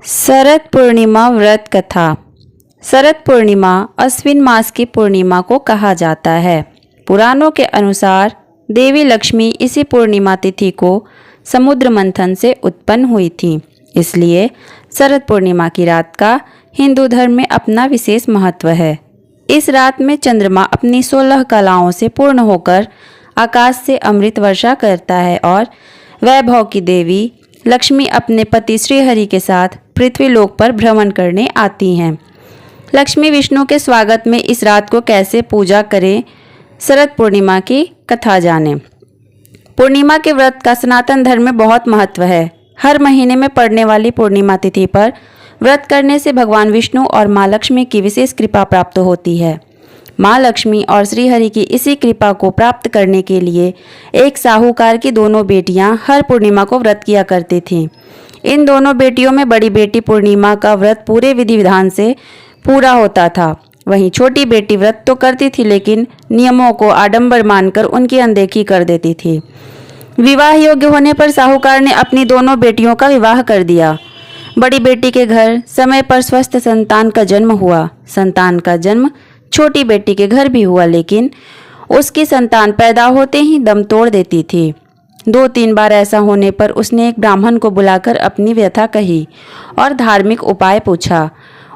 शरद पूर्णिमा व्रत कथा। शरद पूर्णिमा अश्विन मास की पूर्णिमा को कहा जाता है। पुराणों के अनुसार देवी लक्ष्मी इसी पूर्णिमा तिथि को समुद्र मंथन से उत्पन्न हुई थी, इसलिए शरद पूर्णिमा की रात का हिंदू धर्म में अपना विशेष महत्व है। इस रात में चंद्रमा अपनी 16 कलाओं से पूर्ण होकर आकाश से अमृत वर्षा करता है और वैभव की देवी लक्ष्मी अपने पति श्रीहरि के साथ पृथ्वी लोक पर भ्रमण करने आती हैं। लक्ष्मी विष्णु के स्वागत में इस रात को कैसे पूजा करें, शरद पूर्णिमा की कथा जानें। पूर्णिमा के व्रत का सनातन धर्म में बहुत महत्व है। हर महीने में पड़ने वाली पूर्णिमा तिथि पर व्रत करने से भगवान विष्णु और माँ लक्ष्मी की विशेष कृपा प्राप्त होती है। माँ लक्ष्मी और श्रीहरि की इसी कृपा को प्राप्त करने के लिए एक साहूकार की दोनों बेटियां हर पूर्णिमा को व्रत किया करती थीं। इन दोनों बेटियों में बड़ी बेटी पूर्णिमा का व्रत पूरे विधि विधान से पूरा होता था, वहीं छोटी बेटी व्रत तो करती थी लेकिन नियमों को आडंबर मानकर उनकी अनदेखी कर देती थी। विवाह योग्य होने पर साहूकार ने अपनी दोनों बेटियों का विवाह कर दिया। बड़ी बेटी के घर समय पर स्वस्थ संतान का जन्म हुआ। संतान का जन्म छोटी बेटी के घर भी हुआ, लेकिन उसकी संतान पैदा होते ही दम तोड़ देती थी। 2-3 बार ऐसा होने पर उसने एक ब्राह्मण को बुलाकर अपनी व्यथा कही और धार्मिक उपाय पूछा।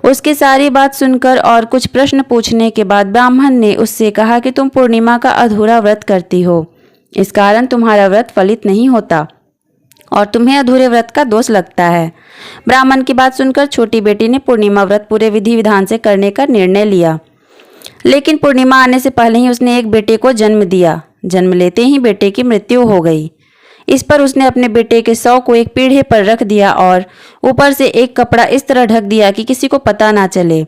उसकी सारी बात सुनकर और कुछ प्रश्न पूछने के बाद ब्राह्मण ने उससे कहा कि तुम पूर्णिमा का अधूरा व्रत करती हो, इस कारण तुम्हारा व्रत फलित नहीं होता और तुम्हें अधूरे व्रत का दोष लगता है। ब्राह्मण की बात सुनकर छोटी बेटी ने पूर्णिमा व्रत पूरे विधि विधान से करने का निर्णय लिया, लेकिन पूर्णिमा आने से पहले ही उसने एक बेटे को जन्म दिया। जन्म लेते ही बेटे की मृत्यु हो गई। इस पर उसने अपने बेटे के शव को एक पीढ़े पर रख दिया और ऊपर से एक कपड़ा इस तरह ढक दिया कि किसी को पता ना चले।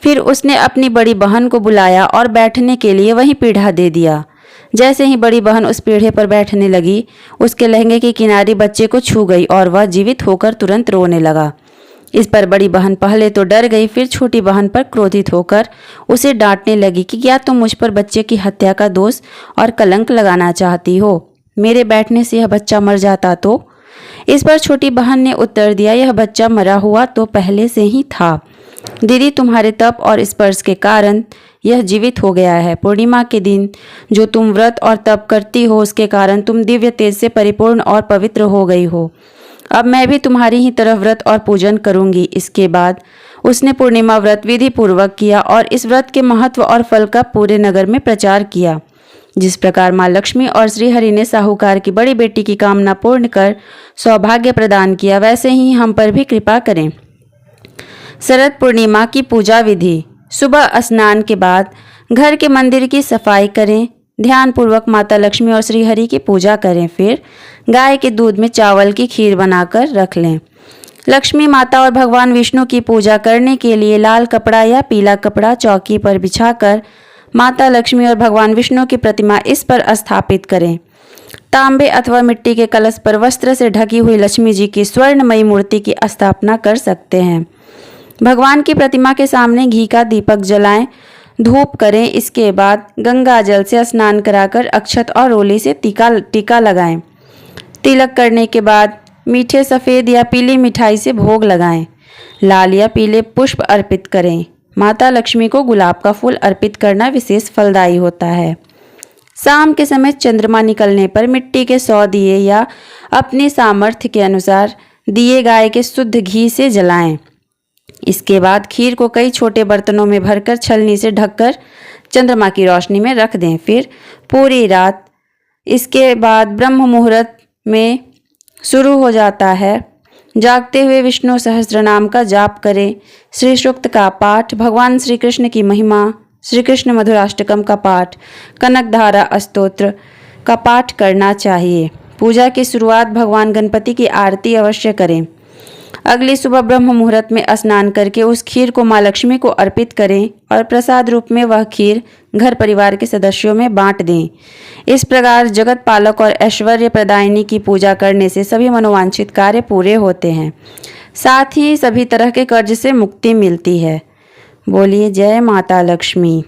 फिर उसने अपनी बड़ी बहन को बुलाया और बैठने के लिए वहीं पीढ़ा दे दिया। जैसे ही बड़ी बहन उस पीढ़े पर बैठने लगी, उसके लहंगे की किनारी बच्चे को छू गई और वह जीवित होकर तुरंत रोने लगा। इस पर बड़ी बहन पहले तो डर गई, फिर छोटी बहन पर क्रोधित होकर उसे डांटने लगी कि क्या तुम मुझ पर बच्चे की हत्या का दोष और कलंक लगाना चाहती हो? मेरे बैठने से यह बच्चा मर जाता तो? इस पर छोटी बहन ने उत्तर दिया, यह बच्चा मरा हुआ तो पहले से ही था दीदी, तुम्हारे तप और स्पर्श के कारण यह जीवित हो गया है। पूर्णिमा के दिन जो तुम व्रत और तप करती हो, उसके कारण तुम दिव्य तेज से परिपूर्ण और पवित्र हो गई हो। अब मैं भी तुम्हारी ही तरफ व्रत और पूजन करूंगी। इसके बाद उसने पूर्णिमा व्रत विधि पूर्वक किया और इस व्रत के महत्व और फल का पूरे नगर में प्रचार किया। जिस प्रकार माँ लक्ष्मी और श्रीहरि ने साहूकार की बड़ी बेटी की कामना पूर्ण कर सौभाग्य प्रदान किया, वैसे ही हम पर भी कृपा करें। शरद पूर्णिमा की पूजा विधि। सुबह स्नान के बाद घर के मंदिर की सफाई करें, ध्यान पूर्वक माता लक्ष्मी और श्रीहरि की पूजा करें। फिर गाय के दूध में चावल की खीर बनाकर रख लें। लक्ष्मी माता और भगवान विष्णु की पूजा करने के लिए लाल कपड़ा या पीला कपड़ा चौकी पर बिछाकर माता लक्ष्मी और भगवान विष्णु की प्रतिमा इस पर स्थापित करें। तांबे अथवा मिट्टी के कलश पर वस्त्र से ढकी हुई लक्ष्मी जी की स्वर्णमयी मूर्ति की स्थापना कर सकते हैं। भगवान की प्रतिमा के सामने घी का दीपक जलाएं, धूप करें। इसके बाद गंगा जल से स्नान कराकर अक्षत और रोली से टीका लगाएं। तिलक करने के बाद मीठे सफ़ेद या पीली मिठाई से भोग लगाएं। लाल या पीले पुष्प अर्पित करें। माता लक्ष्मी को गुलाब का फूल अर्पित करना विशेष फलदायी होता है। शाम के समय चंद्रमा निकलने पर मिट्टी के 100 दिए या अपने सामर्थ्य के अनुसार दिए गाय के शुद्ध घी से जलाएं। इसके बाद खीर को कई छोटे बर्तनों में भरकर छलनी से ढककर चंद्रमा की रोशनी में रख दें। फिर पूरी रात इसके बाद ब्रह्म मुहूर्त में शुरू हो जाता है। जागते हुए विष्णु सहस्त्रनाम का जाप करें, श्री सूक्त का पाठ, भगवान श्री कृष्ण की महिमा, श्री कृष्ण मधुराष्टकम का पाठ, कनकधारा स्तोत्र का पाठ करना चाहिए। पूजा की शुरुआत भगवान गणपति की आरती अवश्य करें। अगली सुबह ब्रह्म मुहूर्त में स्नान करके उस खीर को माँ लक्ष्मी को अर्पित करें और प्रसाद रूप में वह खीर घर परिवार के सदस्यों में बांट दें। इस प्रकार जगत पालक और ऐश्वर्य प्रदायिनी की पूजा करने से सभी मनोवांछित कार्य पूरे होते हैं, साथ ही सभी तरह के कर्ज से मुक्ति मिलती है। बोलिए जय माता लक्ष्मी।